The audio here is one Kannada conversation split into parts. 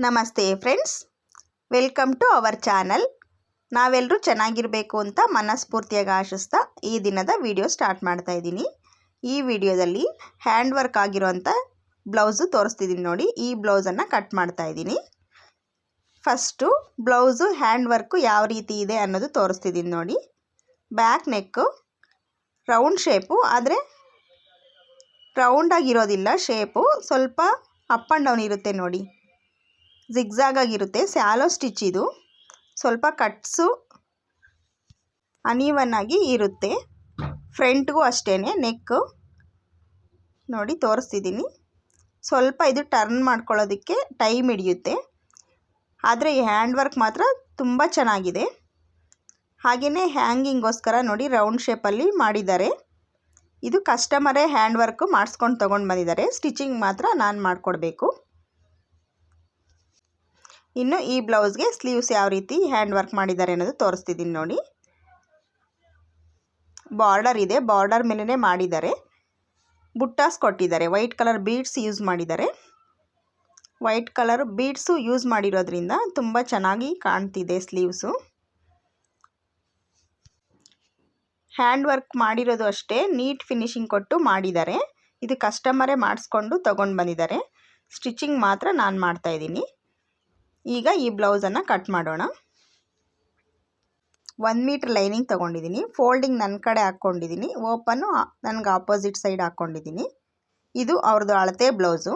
ನಮಸ್ತೆ friends, welcome to our channel. ನಾವೆಲ್ಲರೂ ಚೆನ್ನಾಗಿರಬೇಕು ಅಂತ ಮನಸ್ಫೂರ್ತಿಯಾಗಿ ಆಶಿಸ್ತಾ ಈ ದಿನದ ವಿಡಿಯೋ ಸ್ಟಾರ್ಟ್ ಮಾಡ್ತಾ ಇದ್ದೀನಿ. ಈ ವಿಡಿಯೋದಲ್ಲಿ ಹ್ಯಾಂಡ್ ವರ್ಕ್ ಆಗಿರೋಂಥ ಬ್ಲೌಸು ತೋರಿಸ್ತಿದ್ದೀನಿ ನೋಡಿ. ಈ ಬ್ಲೌಸನ್ನು ಕಟ್ ಮಾಡ್ತಾ ಇದ್ದೀನಿ. ಫಸ್ಟು ಬ್ಲೌಸು ಹ್ಯಾಂಡ್ ವರ್ಕು ಯಾವ ರೀತಿ ಇದೆ ಅನ್ನೋದು ತೋರಿಸ್ತಿದ್ದೀನಿ ನೋಡಿ. ಬ್ಯಾಕ್ ನೆಕ್ಕು ರೌಂಡ್ ಶೇಪು, ಆದರೆ ರೌಂಡಾಗಿರೋದಿಲ್ಲ. ಶೇಪು ಸ್ವಲ್ಪ ಅಪ್ ಆ್ಯಂಡ್ ಡೌನ್ ಇರುತ್ತೆ ನೋಡಿ. ಜಿಗ್ಜಾಗ್ ಆಗಿರುತ್ತೆ. ಸ್ಯಾಲೋ ಸ್ಟಿಚ್ ಇದು. ಸ್ವಲ್ಪ ಕಟ್ಸು ಅನ್ಈವನ್ ಆಗಿ ಇರುತ್ತೆ. ಫ್ರಂಟ್ಗೂ ಅಷ್ಟೇ ನೆಕ್ಕು ನೋಡಿ ತೋರಿಸ್ತಿದ್ದೀನಿ. ಸ್ವಲ್ಪ ಇದು ಟರ್ನ್ ಮಾಡ್ಕೊಳ್ಳೋದಕ್ಕೆ ಟೈಮ್ ಹಿಡಿಯುತ್ತೆ, ಆದರೆ ಈ ಹ್ಯಾಂಡ್ ವರ್ಕ್ ಮಾತ್ರ ತುಂಬ ಚೆನ್ನಾಗಿದೆ. ಹಾಗೆಯೇ ಹ್ಯಾಂಗಿಂಗೋಸ್ಕರ ನೋಡಿ ರೌಂಡ್ ಶೇಪಲ್ಲಿ ಮಾಡಿದ್ದಾರೆ. ಇದು ಕಸ್ಟಮರೇ ಹ್ಯಾಂಡ್ ವರ್ಕು ಮಾಡಿಸ್ಕೊಂಡು ತೊಗೊಂಡು ಬಂದಿದ್ದಾರೆ. ಸ್ಟಿಚಿಂಗ್ ಮಾತ್ರ ನಾನು ಮಾಡಿಕೊಡ್ಬೇಕು. ಇನ್ನು ಈ ಬ್ಲೌಸ್ಗೆ ಸ್ಲೀವ್ಸ್ ಯಾವ ರೀತಿ ಹ್ಯಾಂಡ್ ವರ್ಕ್ ಮಾಡಿದ್ದಾರೆ ಅನ್ನೋದು ತೋರಿಸ್ತಿದ್ದೀನಿ ನೋಡಿ. ಬಾರ್ಡರ್ ಇದೆ, ಬಾರ್ಡರ್ ಮೇಲೇ ಮಾಡಿದ್ದಾರೆ. ಬುಟ್ಟಾಸ್ ಕೊಟ್ಟಿದ್ದಾರೆ. ವೈಟ್ ಕಲರ್ ಬೀಡ್ಸ್ ಯೂಸ್ ಮಾಡಿದ್ದಾರೆ. ವೈಟ್ ಕಲರ್ ಬೀಡ್ಸು ಯೂಸ್ ಮಾಡಿರೋದ್ರಿಂದ ತುಂಬ ಚೆನ್ನಾಗಿ ಕಾಣ್ತಿದೆ ಸ್ಲೀವ್ಸು. ಹ್ಯಾಂಡ್ ವರ್ಕ್ ಮಾಡಿರೋದು ಅಷ್ಟೇ ನೀಟ್ ಫಿನಿಶಿಂಗ್ ಕೊಟ್ಟು ಮಾಡಿದ್ದಾರೆ. ಇದು ಕಸ್ಟಮರೇ ಮಾಡಿಸ್ಕೊಂಡು ತೊಗೊಂಡು ಬಂದಿದ್ದಾರೆ. ಸ್ಟಿಚಿಂಗ್ ಮಾತ್ರ ನಾನು ಮಾಡ್ತಾಯಿದ್ದೀನಿ. ಈಗ ಈ ಬ್ಲೌಸನ್ನು ಕಟ್ ಮಾಡೋಣ. 1 ಮೀಟ್ರ್ ಲೈನಿಂಗ್ ತೊಗೊಂಡಿದ್ದೀನಿ. ಫೋಲ್ಡಿಂಗ್ ನನ್ನ ಕಡೆ ಹಾಕ್ಕೊಂಡಿದ್ದೀನಿ, ಓಪನ್ನು ನನಗೆ ಆಪೋಸಿಟ್ ಸೈಡ್ ಹಾಕ್ಕೊಂಡಿದ್ದೀನಿ. ಇದು ಅವ್ರದ್ದು ಅಳತೆ ಬ್ಲೌಸು.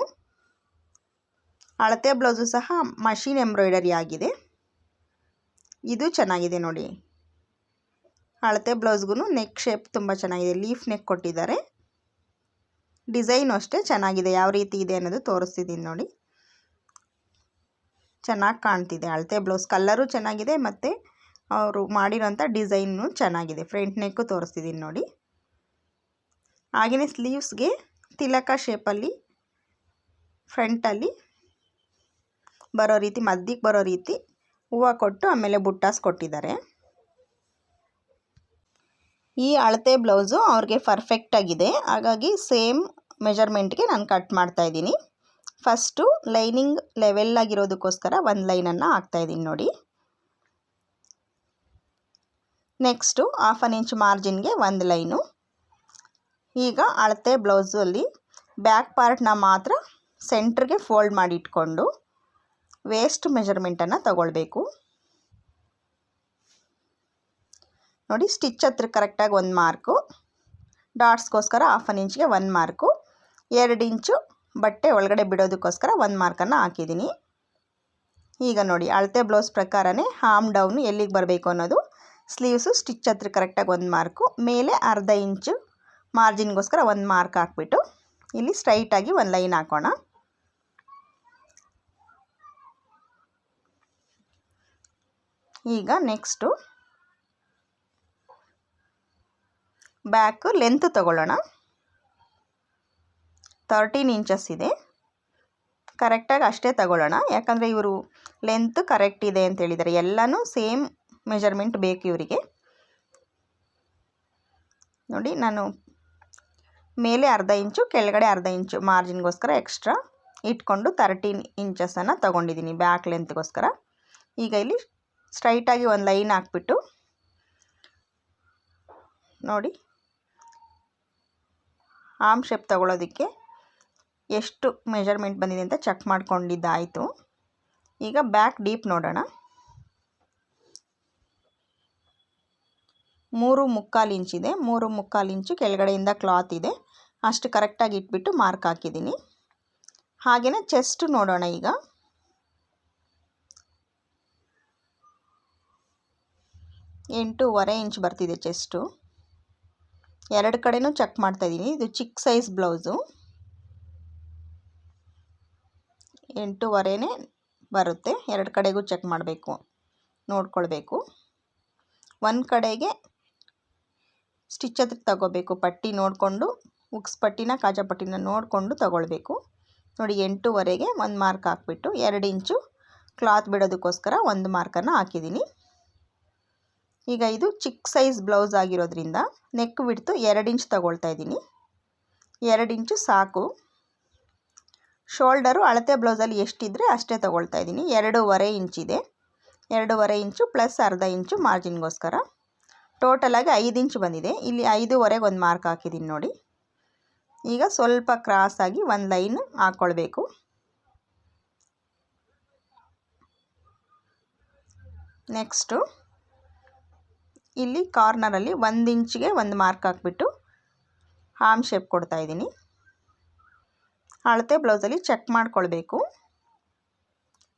ಅಳತೆ ಬ್ಲೌಸು ಸಹ ಮಷೀನ್ ಎಂಬ್ರಾಯ್ಡರಿ ಆಗಿದೆ. ಇದು ಚೆನ್ನಾಗಿದೆ ನೋಡಿ. ಅಳತೆ ಬ್ಲೌಸ್ಗೂ ನೆಕ್ ಶೇಪ್ ತುಂಬ ಚೆನ್ನಾಗಿದೆ. ಲೀಫ್ ನೆಕ್ ಕೊಟ್ಟಿದ್ದಾರೆ. ಡಿಸೈನು ಅಷ್ಟೇ ಚೆನ್ನಾಗಿದೆ. ಯಾವ ರೀತಿ ಇದೆ ಅನ್ನೋದು ತೋರಿಸ್ತಿದ್ದೀನಿ ನೋಡಿ. ಚೆನ್ನಾಗಿ ಕಾಣ್ತಿದೆ. ಅಳತೆ ಬ್ಲೌಸ್ ಕಲ್ಲರು ಚೆನ್ನಾಗಿದೆ, ಮತ್ತು ಅವರು ಮಾಡಿರೋಂಥ ಡಿಸೈನು ಚೆನ್ನಾಗಿದೆ. ಫ್ರಂಟ್ ನೆಕ್ಕು ತೋರಿಸ್ತಿದ್ದೀನಿ ನೋಡಿ. ಹಾಗೆಯೇ ಸ್ಲೀವ್ಸ್ಗೆ ತಿಲಕ ಶೇಪಲ್ಲಿ ಫ್ರಂಟಲ್ಲಿ ಬರೋ ರೀತಿ, ಮಧ್ಯಕ್ಕೆ ಬರೋ ರೀತಿ ಹೂವು ಕೊಟ್ಟು ಆಮೇಲೆ ಬುಟ್ಟಾಸ್ ಕೊಟ್ಟಿದ್ದಾರೆ. ಈ ಅಳತೆ ಬ್ಲೌಸು ಅವ್ರಿಗೆ ಪರ್ಫೆಕ್ಟಾಗಿದೆ. ಹಾಗಾಗಿ ಸೇಮ್ ಮೆಜರ್ಮೆಂಟ್ಗೆ ನಾನು ಕಟ್ ಮಾಡ್ತಾಯಿದ್ದೀನಿ. ಫಸ್ಟು ಲೈನಿಂಗ್ ಲೆವೆಲ್ ಆಗಿರೋದಕ್ಕೋಸ್ಕರ ಒಂದು ಲೈನನ್ನು ಹಾಕ್ತಾಯಿದ್ದೀನಿ ನೋಡಿ. ನೆಕ್ಸ್ಟು 1/2 ಇಂಚ್ ಮಾರ್ಜಿನ್ಗೆ ಒಂದು ಲೈನು. ಈಗ ಅಳತೆ ಬ್ಲೌಸಲ್ಲಿ ಬ್ಯಾಕ್ ಪಾರ್ಟ್ನ ಮಾತ್ರ ಸೆಂಟ್ರಿಗೆ ಫೋಲ್ಡ್ ಮಾಡಿ ಇಟ್ಕೊಂಡು ವೇಸ್ಟ್ ಮೆಜರ್ಮೆಂಟನ್ನು ತಗೊಳ್ಬೇಕು ನೋಡಿ. ಸ್ಟಿಚ್ ಹತ್ರ ಕರೆಕ್ಟಾಗಿ 1 ಮಾರ್ಕು, ಡಾಟ್ಸ್ಗೋಸ್ಕರ 1/2 ಇಂಚ್ಗೆ 1 ಮಾರ್ಕು, 2 ಇಂಚು ಬಟ್ಟೆ ಒಳಗಡೆ ಬಿಡೋದಕ್ಕೋಸ್ಕರ 1 ಮಾರ್ಕನ್ನು ಹಾಕಿದ್ದೀನಿ. ಈಗ ನೋಡಿ ಅಳತೆ ಬ್ಲೌಸ್ ಪ್ರಕಾರನೇ ಹಾಮ್ ಡೌನು ಎಲ್ಲಿಗೆ ಬರಬೇಕು ಅನ್ನೋದು. ಸ್ಲೀವ್ಸು ಸ್ಟಿಚ್ ಹತ್ರ ಕರೆಕ್ಟಾಗಿ 1 ಮಾರ್ಕು, ಮೇಲೆ 1/2 ಇಂಚು ಮಾರ್ಜಿನ್ಗೋಸ್ಕರ 1 ಮಾರ್ಕ್ ಹಾಕ್ಬಿಟ್ಟು ಇಲ್ಲಿ ಸ್ಟ್ರೈಟಾಗಿ ಒಂದು ಲೈನ್ ಹಾಕೋಣ. ಈಗ ನೆಕ್ಸ್ಟು ಬ್ಯಾಕು ಲೆಂತ್ ತಗೊಳ್ಳೋಣ. 13 ಇಂಚಸ್ ಇದೆ. ಕರೆಕ್ಟಾಗಿ ಅಷ್ಟೇ ತಗೊಳ್ಳೋಣ, ಯಾಕಂದರೆ ಇವರು ಲೆಂತ್ ಕರೆಕ್ಟ್ ಇದೆ ಅಂತ ಹೇಳಿದ್ದಾರೆ. ಎಲ್ಲನೂ ಸೇಮ್ ಮೆಜರ್ಮೆಂಟ್ ಬೇಕು ಇವರಿಗೆ ನೋಡಿ. ನಾನು ಮೇಲೆ 1/2 ಇಂಚು, ಕೆಳಗಡೆ 1/2 ಇಂಚು ಮಾರ್ಜಿನ್ಗೋಸ್ಕರ ಎಕ್ಸ್ಟ್ರಾ ಇಟ್ಕೊಂಡು 13 ಇಂಚಸನ್ನು ತೊಗೊಂಡಿದ್ದೀನಿ ಬ್ಯಾಕ್ ಲೆಂತ್ಗೋಸ್ಕರ. ಈಗ ಇಲ್ಲಿ ಸ್ಟ್ರೈಟಾಗಿ ಒಂದು ಲೈನ್ ಹಾಕ್ಬಿಟ್ಟು ನೋಡಿ ಆರ್ಮ್ ಶೇಪ್ ತಗೊಳ್ಳೋದಕ್ಕೆ ಎಷ್ಟು ಮೆಜರ್ಮೆಂಟ್ ಬಂದಿದೆ ಅಂತ ಚೆಕ್ ಮಾಡ್ಕೊಂಡಿದ್ದಾಯಿತು. ಈಗ ಬ್ಯಾಕ್ ಡೀಪ್ ನೋಡೋಣ. 3/4 ಇಂಚಿದೆ. 3/4 ಇಂಚು ಕೆಳಗಡೆಯಿಂದ ಕ್ಲಾತ್ ಇದೆ. ಅಷ್ಟು ಕರೆಕ್ಟಾಗಿ ಇಟ್ಬಿಟ್ಟು ಮಾರ್ಕ್ ಹಾಕಿದ್ದೀನಿ. ಹಾಗೆಯೇ ಚೆಸ್ಟ್ ನೋಡೋಣ. ಈಗ 8.5 ಇಂಚ್ ಬರ್ತಿದೆ ಚೆಸ್ಟು. 2 ಕಡೆನೂ ಚೆಕ್ ಮಾಡ್ತಾಯಿದ್ದೀನಿ. ಇದು ಚಿಕ್ಕ ಸೈಜ್ ಬ್ಲೌಸು. 8.5 ಬರುತ್ತೆ. 2 ಕಡೆಗೂ ಚೆಕ್ ಮಾಡಬೇಕು, ನೋಡ್ಕೊಳ್ಬೇಕು. ಒಂದು ಕಡೆಗೆ ಸ್ಟಿಚ್ ಹತ್ರ ತಗೋಬೇಕು. ಪಟ್ಟಿ ನೋಡಿಕೊಂಡು, ಉಕ್ಸ್ ಪಟ್ಟಿನ ಕಾಜಾ ಪಟ್ಟಿನ ನೋಡಿಕೊಂಡು ತಗೊಳ್ಬೇಕು ನೋಡಿ. 8.5ಗೆ 1 ಮಾರ್ಕ್ ಹಾಕ್ಬಿಟ್ಟು 2 ಇಂಚು ಕ್ಲಾತ್ ಬಿಡೋದಕ್ಕೋಸ್ಕರ 1 ಮಾರ್ಕನ್ನು ಹಾಕಿದ್ದೀನಿ. ಈಗ ಇದು ಚಿಕ್ಕ ಸೈಜ್ ಬ್ಲೌಸ್ ಆಗಿರೋದ್ರಿಂದ ನೆಕ್ ಬಿಡ್ತು 2 ಇಂಚ್ ತಗೊಳ್ತಾ ಇದ್ದೀನಿ. 2 ಇಂಚು ಸಾಕು. ಶೋಲ್ಡರು ಅಳತೆ ಬ್ಲೌಸಲ್ಲಿ ಎಷ್ಟಿದ್ರೆ ಅಷ್ಟೇ ತೊಗೊಳ್ತಾ ಇದ್ದೀನಿ. 2.5 ಇಂಚಿದೆ. 2.5 ಇಂಚು ಪ್ಲಸ್ ಅರ್ಧ ಇಂಚು ಮಾರ್ಜಿನ್ಗೋಸ್ಕರ. ಟೋಟಲಾಗಿ 5 ಇಂಚು ಬಂದಿದೆ. ಇಲ್ಲಿ 5.5ಗೆ ಒಂದು ಮಾರ್ಕ್ ಹಾಕಿದ್ದೀನಿ ನೋಡಿ. ಈಗ ಸ್ವಲ್ಪ ಕ್ರಾಸಾಗಿ ಒಂದು ಲೈನ್ ಹಾಕ್ಕೊಳ್ಬೇಕು. ನೆಕ್ಸ್ಟು ಇಲ್ಲಿ ಕಾರ್ನರಲ್ಲಿ 1 ಇಂಚಿಗೆ ಒಂದು ಮಾರ್ಕ್ ಹಾಕ್ಬಿಟ್ಟು ಆರ್ಮ್ ಶೇಪ್ ಕೊಡ್ತಾ ಇದ್ದೀನಿ. ಅಳತೆ ಬ್ಲೌಸಲ್ಲಿ ಚೆಕ್ ಮಾಡ್ಕೊಳ್ಬೇಕು,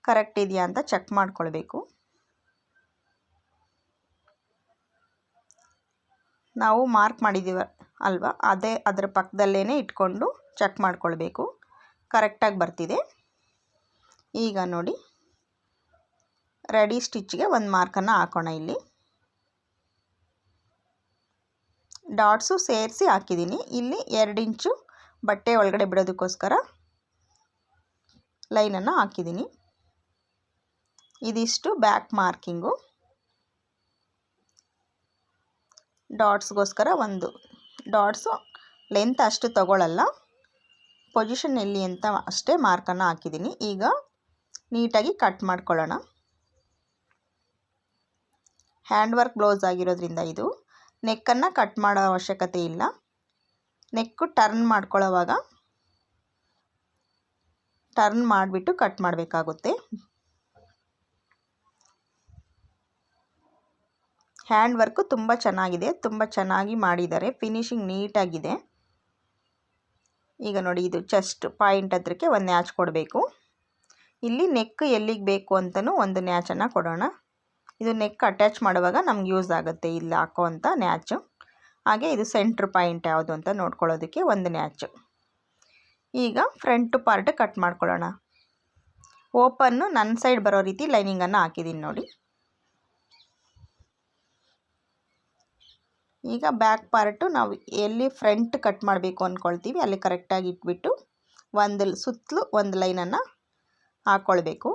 ಕರೆಕ್ಟ್ ಇದೆಯಾ ಅಂತ ಚೆಕ್ ಮಾಡ್ಕೊಳ್ಬೇಕು. ನಾವು ಮಾರ್ಕ್ ಮಾಡಿದ್ದೀವಿ ಅಲ್ವಾ, ಅದರ ಪಕ್ಕದಲ್ಲೇ ಇಟ್ಕೊಂಡು ಚೆಕ್ ಮಾಡ್ಕೊಳ್ಬೇಕು, ಕರೆಕ್ಟಾಗಿ ಬರ್ತಿದೆ. ಈಗ ನೋಡಿ ರೆಡಿ ಸ್ಟಿಚ್ಗೆ ಒಂದು ಮಾರ್ಕನ್ನು ಹಾಕೋಣ. ಇಲ್ಲಿ ಡಾಟ್ಸು ಸೇರಿಸಿ ಹಾಕಿದ್ದೀನಿ. ಇಲ್ಲಿ 2 ಇಂಚು ಬಟ್ಟೆ ಒಳಗಡೆ ಬಿಡೋದಕ್ಕೋಸ್ಕರ ಲೈನನ್ನು ಹಾಕಿದ್ದೀನಿ. ಇದಿಷ್ಟು ಬ್ಯಾಕ್ ಮಾರ್ಕಿಂಗು. ಡಾಟ್ಸ್ಗೋಸ್ಕರ ಒಂದು ಡಾಟ್ಸು ಲೆಂತ್ ಅಷ್ಟು ತಗೊಳ್ಳಲ್ಲ, ಪೊಸಿಷನ್ ಎಲ್ಲಿ ಅಂತ ಅಷ್ಟೇ ಮಾರ್ಕನ್ನು ಹಾಕಿದ್ದೀನಿ. ಈಗ ನೀಟಾಗಿ ಕಟ್ ಮಾಡ್ಕೊಳ್ಳೋಣ. ಹ್ಯಾಂಡ್ ವರ್ಕ್ ಬ್ಲೌಸ್ ಆಗಿರೋದ್ರಿಂದ ಇದು ನೆಕ್ಕನ್ನು ಕಟ್ ಮಾಡೋ ಅವಶ್ಯಕತೆ ಇಲ್ಲ. ನೆಕ್ಕು ಟರ್ನ್ ಮಾಡ್ಕೊಳ್ಳೋವಾಗ ಟರ್ನ್ ಮಾಡಿಬಿಟ್ಟು ಕಟ್ ಮಾಡಬೇಕಾಗುತ್ತೆ. ಹ್ಯಾಂಡ್ ವರ್ಕು ತುಂಬ ಚೆನ್ನಾಗಿದೆ, ತುಂಬ ಚೆನ್ನಾಗಿ ಮಾಡಿದ್ದಾರೆ, ಫಿನಿಶಿಂಗ್ ನೀಟಾಗಿದೆ. ಈಗ ನೋಡಿ ಇದು ಚೆಸ್ಟ್ ಪಾಯಿಂಟ್ ಹತ್ರಕ್ಕೆ ಒಂದು ನ್ಯಾಚ್ ಕೊಡಬೇಕು. ಇಲ್ಲಿ ನೆಕ್ ಎಲ್ಲಿಗೆ ಬೇಕು ಅಂತಲೂ ಒಂದು ನ್ಯಾಚನ್ನು ಕೊಡೋಣ. ಇದು ನೆಕ್ ಅಟ್ಯಾಚ್ ಮಾಡುವಾಗ ನಮ್ಗೆ ಯೂಸ್ ಆಗುತ್ತೆ ಇಲ್ಲಿ ಹಾಕೋವಂಥ ನ್ಯಾಚು. ಹಾಗೆ ಇದು ಸೆಂಟ್ರ್ ಪಾಯಿಂಟ್ ಯಾವುದು ಅಂತ ನೋಡ್ಕೊಳ್ಳೋದಕ್ಕೆ ಒಂದು ನ್ಯಾಚು. ಈಗ ಫ್ರಂಟ್ ಪಾರ್ಟ್ ಕಟ್ ಮಾಡ್ಕೊಳ್ಳೋಣ. ಓಪನ್ನು ನನ್ನ ಸೈಡ್ ಬರೋ ರೀತಿ ಲೈನಿಂಗನ್ನು ಹಾಕಿದ್ದೀನಿ ನೋಡಿ. ಈಗ ಬ್ಯಾಕ್ ಪಾರ್ಟು ನಾವು ಎಲ್ಲಿ ಫ್ರಂಟ್ ಕಟ್ ಮಾಡಬೇಕು ಅಂದ್ಕೊಳ್ತೀವಿ ಅಲ್ಲಿ ಕರೆಕ್ಟಾಗಿ ಇಟ್ಬಿಟ್ಟು ಒಂದು ಸುತ್ತಲೂ ಒಂದು ಲೈನನ್ನು ಹಾಕ್ಕೊಳ್ಬೇಕು.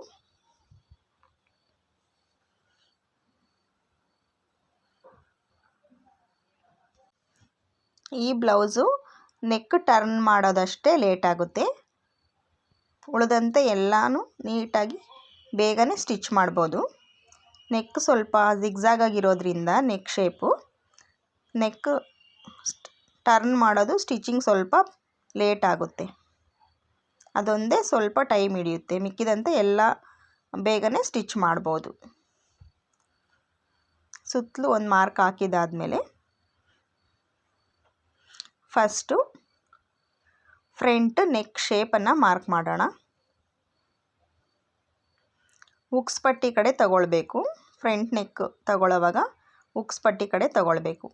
ಈ ಬ್ಲೌಸು ನೆಕ್ ಟರ್ನ್ ಮಾಡೋದಷ್ಟೇ ಲೇಟ್ ಆಗುತ್ತೆ, ಉಳಿದಂತೆ ಎಲ್ಲನೂ ನೀಟಾಗಿ ಬೇಗನೆ ಸ್ಟಿಚ್ ಮಾಡ್ಬೋದು. ನೆಕ್ ಸ್ವಲ್ಪ ಜಿಗ್ಜಾಗ್ ಆಗಿರೋದ್ರಿಂದ ನೆಕ್ ಶೇಪು, ನೆಕ್ ಟರ್ನ್ ಮಾಡೋದು ಸ್ಟಿಚಿಂಗ್ ಸ್ವಲ್ಪ ಲೇಟ್ ಆಗುತ್ತೆ, ಅದೊಂದೇ ಸ್ವಲ್ಪ ಟೈಮ್ ಹಿಡಿಯುತ್ತೆ. ಮಿಕ್ಕಿದಂತೆ ಎಲ್ಲ ಬೇಗನೆ ಸ್ಟಿಚ್ ಮಾಡ್ಬೋದು. ಸುತ್ತಲೂ ಒಂದು ಮಾರ್ಕ್ ಹಾಕಿದಾದಮೇಲೆ ಫಸ್ಟು ಫ್ರಂಟ್ ನೆಕ್ ಶೇಪನ್ನು ಮಾರ್ಕ್ ಮಾಡೋಣ. ಉಕ್ಸ್ ಪಟ್ಟಿ ಕಡೆ ತಗೊಳ್ಬೇಕು. ಫ್ರಂಟ್ ನೆಕ್ ತಗೊಳ್ಳೋವಾಗ ಉಕ್ಸ್ ಪಟ್ಟಿ ಕಡೆ ತಗೊಳ್ಬೇಕು.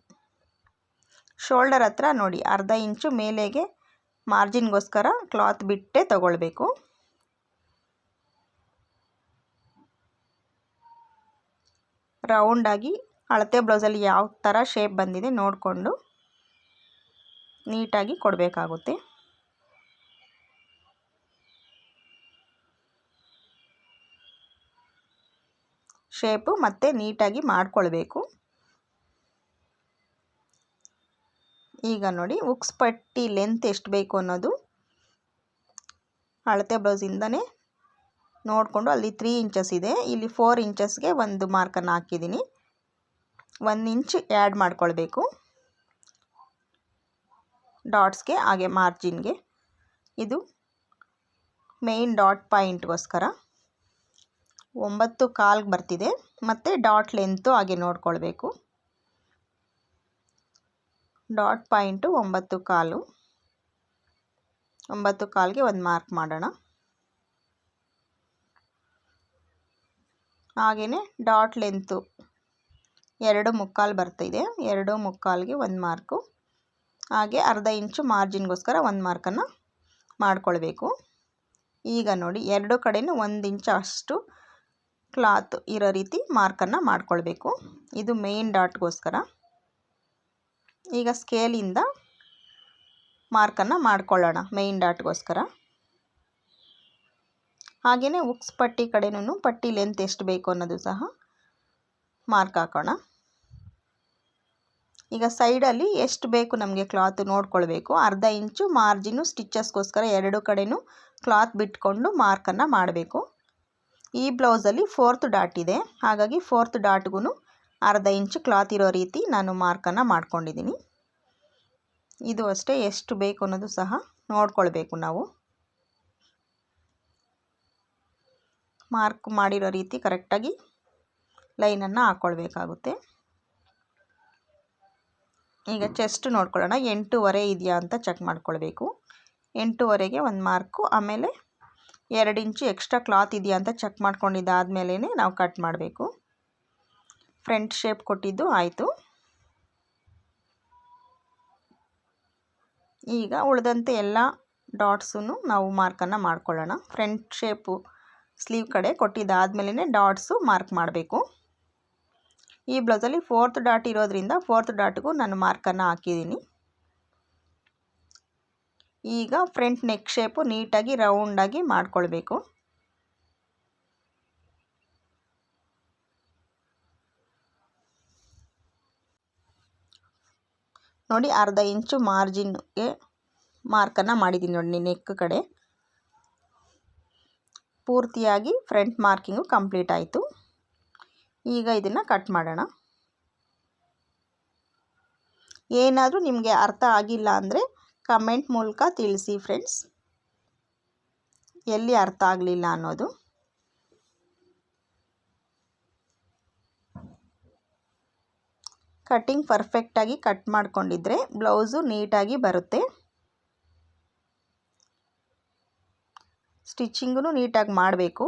ಶೋಲ್ಡರ್ ಹತ್ರ ನೋಡಿ ಅರ್ಧ ಇಂಚು ಮೇಲೆಗೆ ಮಾರ್ಜಿನ್ಗೋಸ್ಕರ ಕ್ಲಾತ್ ಬಿಟ್ಟೇ ತಗೊಳ್ಬೇಕು. ರೌಂಡಾಗಿ ಅಳತೆ ಬ್ಲೌಸಲ್ಲಿ ಯಾವ ಥರ ಶೇಪ್ ಬಂದಿದೆ ನೋಡಿಕೊಂಡು ನೀಟಾಗಿ ಕೊಡಬೇಕಾಗುತ್ತೆ. ಶೇಪು ಮತ್ತೆ ನೀಟಾಗಿ ಮಾಡಿಕೊಳ್ಬೇಕು. ಈಗ ನೋಡಿ ಉಕ್ಸ್ ಪಟ್ಟಿ ಲೆಂತ್ ಎಷ್ಟು ಬೇಕು ಅನ್ನೋದು ಅಳತೆ ಬ್ಲೌಸಿಂದನೇ ನೋಡಿಕೊಂಡು ಅಲ್ಲಿ 3 ಇಂಚಸ್ ಇದೆ, ಇಲ್ಲಿ 4 ಇಂಚಸ್ಗೆ ಒಂದು ಮಾರ್ಕನ್ನು ಹಾಕಿದ್ದೀನಿ. 1 ಇಂಚ್ ಆ್ಯಡ್ ಮಾಡ್ಕೊಳ್ಬೇಕು ಡಾಟ್ಸ್ಗೆ, ಹಾಗೆ ಮಾರ್ಜಿನ್ಗೆ. ಇದು ಮೇನ್ ಡಾಟ್ ಪಾಯಿಂಟ್ಗೋಸ್ಕರ 9.25 ಬರ್ತಿದೆ. ಮತ್ತು ಡಾಟ್ ಲೆಂತು ಹಾಗೆ ನೋಡ್ಕೊಳ್ಬೇಕು. ಡಾಟ್ ಪಾಯಿಂಟು 9.25, 9.25ಗೆ ಒಂದು ಮಾರ್ಕ್ ಮಾಡೋಣ. ಹಾಗೆಯೇ ಡಾಟ್ ಲೆಂತು 2.25 ಬರ್ತಿದೆ, 2.25ಗೆ ಒಂದು ಮಾರ್ಕು. ಹಾಗೆ ಅರ್ಧ ಇಂಚು ಮಾರ್ಜಿನ್ಗೋಸ್ಕರ ಒಂದು ಮಾರ್ಕನ್ನು ಮಾಡಿಕೊಳ್ಬೇಕು. ಈಗ ನೋಡಿ ಎರಡು ಕಡೆಯೂ 1 ಇಂಚ್ ಅಷ್ಟು ಕ್ಲಾತ್ ಇರೋ ರೀತಿ ಮಾರ್ಕನ್ನು ಮಾಡಿಕೊಳ್ಬೇಕು. ಇದು ಮೇನ್ ಡಾಟ್ಗೋಸ್ಕರ. ಈಗ ಸ್ಕೇಲಿಂದ ಮಾರ್ಕನ್ನು ಮಾಡಿಕೊಳ್ಳೋಣ ಮೇನ್ ಡಾಟ್ಗೋಸ್ಕರ. ಹಾಗೆಯೇ ಉಕ್ಸ್ ಪಟ್ಟಿ ಕಡೆನೂ ಪಟ್ಟಿ ಲೆಂತ್ ಎಷ್ಟು ಬೇಕು ಅನ್ನೋದು ಸಹ ಮಾರ್ಕ್ ಹಾಕೋಣ. ಈಗ ಸೈಡಲ್ಲಿ ಎಷ್ಟು ಬೇಕು ನಮಗೆ ಕ್ಲಾತ್ ನೋಡ್ಕೊಳ್ಬೇಕು. ಅರ್ಧ ಇಂಚು ಮಾರ್ಜಿನು ಸ್ಟಿಚಸ್ಗೋಸ್ಕರ ಎರಡು ಕಡೆನೂ ಕ್ಲಾತ್ ಬಿಟ್ಕೊಂಡು ಮಾರ್ಕನ್ನು ಮಾಡಬೇಕು. ಈ ಬ್ಲೌಸಲ್ಲಿ 4th ಡಾಟ್ ಇದೆ, ಹಾಗಾಗಿ 4th ಡಾಟ್ಗೂ ಅರ್ಧ ಇಂಚು ಕ್ಲಾತ್ ಇರೋ ರೀತಿ ನಾನು ಮಾರ್ಕನ್ನು ಮಾಡ್ಕೊಂಡಿದ್ದೀನಿ. ಇದು ಅಷ್ಟೇ ಎಷ್ಟು ಬೇಕು ಅನ್ನೋದು ಸಹ ನೋಡ್ಕೊಳ್ಬೇಕು. ನಾವು ಮಾರ್ಕ್ ಮಾಡಿರೋ ರೀತಿ ಕರೆಕ್ಟಾಗಿ ಲೈನನ್ನು ಹಾಕ್ಕೊಳ್ಬೇಕಾಗುತ್ತೆ. ಈಗ ಚೆಸ್ಟ್ ನೋಡ್ಕೊಳ್ಳೋಣ. 8.5 ಇದೆಯಾ ಅಂತ ಚೆಕ್ ಮಾಡ್ಕೊಳ್ಬೇಕು. 8.5ಗೆ ಒಂದು ಮಾರ್ಕು, ಆಮೇಲೆ 2 ಇಂಚು ಎಕ್ಸ್ಟ್ರಾ ಕ್ಲಾತ್ ಇದೆಯಾ ಅಂತ ಚೆಕ್ ಮಾಡ್ಕೊಂಡಿದ್ದಾದಮೇಲೆ ನಾವು ಕಟ್ ಮಾಡಬೇಕು. ಫ್ರಂಟ್ ಶೇಪ್ ಕೊಟ್ಟಿದ್ದು ಆಯಿತು. ಈಗ ಉಳಿದಂತೆ ಎಲ್ಲ ಡಾಟ್ಸೂ ನಾವು ಮಾರ್ಕನ್ನು ಮಾಡ್ಕೊಳ್ಳೋಣ. ಫ್ರಂಟ್ ಶೇಪು ಸ್ಲೀವ್ ಕಡೆ ಕೊಟ್ಟಿದ್ದಾದಮೇಲೆ ಡಾಟ್ಸು ಮಾರ್ಕ್ ಮಾಡಬೇಕು. ಈ ಬ್ಲೌಸಲ್ಲಿ 4th ಡಾಟ್ ಇರೋದ್ರಿಂದ 4th ಡಾಟ್ಗೂ ನಾನು ಮಾರ್ಕನ್ನು ಹಾಕಿದ್ದೀನಿ. ಈಗ ಫ್ರಂಟ್ ನೆಕ್ ಶೇಪು ನೀಟಾಗಿ ರೌಂಡಾಗಿ ಮಾಡ್ಕೊಳ್ಬೇಕು. ನೋಡಿ, ಅರ್ಧ ಇಂಚು ಮಾರ್ಜಿನ್ಗೆ ಮಾರ್ಕನ್ನು ಮಾಡಿದ್ದೀನಿ ನೋಡಿ. ನೆಕ್ ಕಡೆ ಪೂರ್ತಿಯಾಗಿ ಫ್ರಂಟ್ ಮಾರ್ಕಿಂಗು ಕಂಪ್ಲೀಟ್ ಆಯಿತು. ಈಗ ಇದನ್ನು ಕಟ್ ಮಾಡೋಣ. ಏನಾದರೂ ನಿಮಗೆ ಅರ್ಥ ಆಗಿಲ್ಲ ಅಂದರೆ ಕಮೆಂಟ್ ಮೂಲಕ ತಿಳಿಸಿ ಫ್ರೆಂಡ್ಸ್, ಎಲ್ಲಿ ಅರ್ಥ ಆಗಲಿಲ್ಲ ಅನ್ನೋದು. ಕಟ್ಟಿಂಗ್ ಪರ್ಫೆಕ್ಟಾಗಿ ಕಟ್ ಮಾಡ್ಕೊಂಡಿದ್ರೆ ಬ್ಲೌಸು ನೀಟಾಗಿ ಬರುತ್ತೆ. ಸ್ಟಿಚಿಂಗೂ ನೀಟಾಗಿ ಮಾಡಬೇಕು.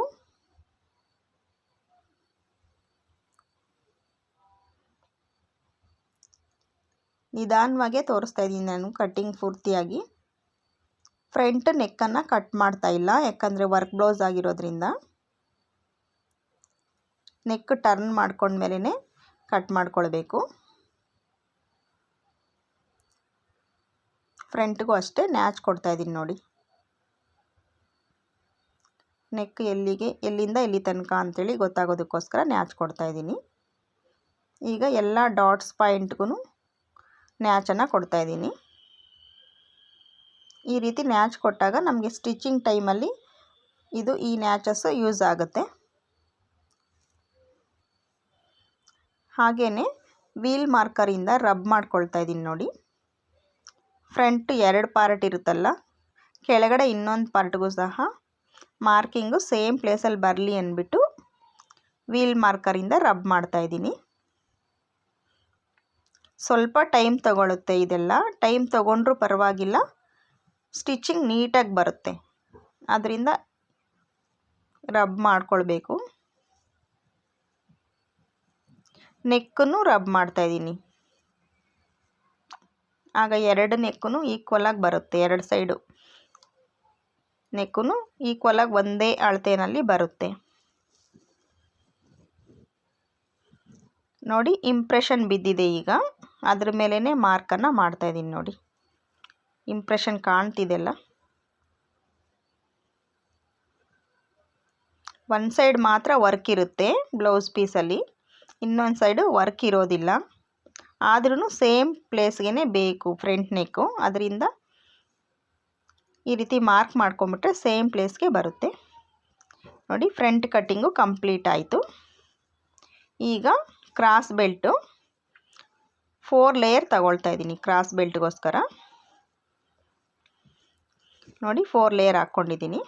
ನಿಧಾನವಾಗೇ ತೋರಿಸ್ತಾ ಇದ್ದೀನಿ ನಾನು ಕಟ್ಟಿಂಗ್ ಪೂರ್ತಿಯಾಗಿ. ಫ್ರಂಟ್ ನೆಕ್ಕನ್ನು ಕಟ್ ಮಾಡ್ತಾ ಇಲ್ಲ, ಯಾಕಂದರೆ ವರ್ಕ್ ಬ್ಲೌಸ್ ಆಗಿರೋದ್ರಿಂದ. ನೆಕ್ ಟರ್ನ್ ಮಾಡ್ಕೊಂಡ್ಮೇಲೆ ಕಟ್ ಮಾಡ್ಕೊಳ್ಬೇಕು. ಫ್ರಂಟ್ಗೂ ಅಷ್ಟೇ ನ್ಯಾಚ್ ಕೊಡ್ತಾ ಇದ್ದೀನಿ ನೋಡಿ. ನೆಕ್ ಎಲ್ಲಿಂದ ಎಲ್ಲಿ ತನಕ ಅಂಥೇಳಿ ಗೊತ್ತಾಗೋದಕ್ಕೋಸ್ಕರ ನ್ಯಾಚ್ ಕೊಡ್ತಾ ಇದ್ದೀನಿ. ಈಗ ಎಲ್ಲ ಡಾಟ್ಸ್ ಪಾಯಿಂಟ್ಗೂ ನ್ಯಾಚನ್ನು ಕೊಡ್ತಾ ಇದ್ದೀನಿ. ಈ ರೀತಿ ನ್ಯಾಚ್ ಕೊಟ್ಟಾಗ ನಮಗೆ ಸ್ಟಿಚಿಂಗ್ ಟೈಮಲ್ಲಿ ಈ ನ್ಯಾಚಸ್ ಯೂಸ್ ಆಗುತ್ತೆ. ಹಾಗೆಯೇ ವೀಲ್ ಮಾರ್ಕರಿಂದ ರಬ್ ಮಾಡ್ಕೊಳ್ತಾ ಇದ್ದೀನಿ ನೋಡಿ. ಫ್ರಂಟ್ 2 ಪಾರ್ಟ್ ಇರುತ್ತಲ್ಲ, ಕೆಳಗಡೆ ಇನ್ನೊಂದು ಪಾರ್ಟ್ಗೂ ಸಹ ಮಾರ್ಕಿಂಗು ಸೇಮ್ ಪ್ಲೇಸಲ್ಲಿ ಬರಲಿ ಅಂದ್ಬಿಟ್ಟು ವೀಲ್ ಮಾರ್ಕರಿಂದ ರಬ್ ಮಾಡ್ತಾ ಇದ್ದೀನಿ. ಸ್ವಲ್ಪ ಟೈಮ್ ತಗೊಳ್ಳುತ್ತೆ. ಇದೆಲ್ಲ ಟೈಮ್ ತಗೊಂಡ್ರೂ ಪರವಾಗಿಲ್ಲ, ಸ್ಟಿಚಿಂಗ್ ನೀಟಾಗಿ ಬರುತ್ತೆ. ಅದರಿಂದ ರಬ್ ಮಾಡ್ಕೊಳ್ಬೇಕು. ನೆಕ್ಕನ್ನು ರಬ್ ಮಾಡ್ತಾ ಇದ್ದೀನಿ. ಆಗ 2 ನೆಕ್ಕೂ ಈಕ್ವಲಾಗಿ ಬರುತ್ತೆ. 2 ಸೈಡು ನೆಕ್ಕೂ ಈಕ್ವಲಾಗಿ ಒಂದೇ ಅಳತೆಯಲ್ಲಿ ಬರುತ್ತೆ ನೋಡಿ. ಇಂಪ್ರೆಷನ್ ಬಿದ್ದಿದೆ. ಈಗ ಅದ್ರ ಮೇಲೇ ಮಾರ್ಕನ್ನು ಮಾಡ್ತಾ ಇದ್ದೀನಿ ನೋಡಿ. ಇಂಪ್ರೆಷನ್ ಕಾಣ್ತಿದೆಲ್ಲ. ಒಂದು ಸೈಡ್ ಮಾತ್ರ ವರ್ಕ್ ಇರುತ್ತೆ ಬ್ಲೌಸ್ ಪೀಸಲ್ಲಿ, ಇನ್ನೊಂದು ಸೈಡು ವರ್ಕ್ ಇರೋದಿಲ್ಲ. ಆದ್ರೂ ಸೇಮ್ ಪ್ಲೇಸ್ಗೆ ಬೇಕು ಫ್ರಂಟ್ ನೆಕ್ಕು. ಅದರಿಂದ ಈ ರೀತಿ ಮಾರ್ಕ್ ಮಾಡ್ಕೊಂಬಿಟ್ರೆ ಸೇಮ್ ಪ್ಲೇಸ್ಗೆ ಬರುತ್ತೆ ನೋಡಿ. ಫ್ರಂಟ್ ಕಟ್ಟಿಂಗು ಕಂಪ್ಲೀಟ್ ಆಯಿತು. ಈಗ ಕ್ರಾಸ್ ಬೆಲ್ಟು 4 ಲೇಯರ್ ತಗೊಳ್ತಾ ಇದ್ದೀನಿ. ಕ್ರಾಸ್ ಬೆಲ್ಟ್ಗೋಸ್ಕರ ನೋಡಿ 4 ಲೇಯರ್ ಹಾಕ್ಕೊಂಡಿದ್ದೀನಿ.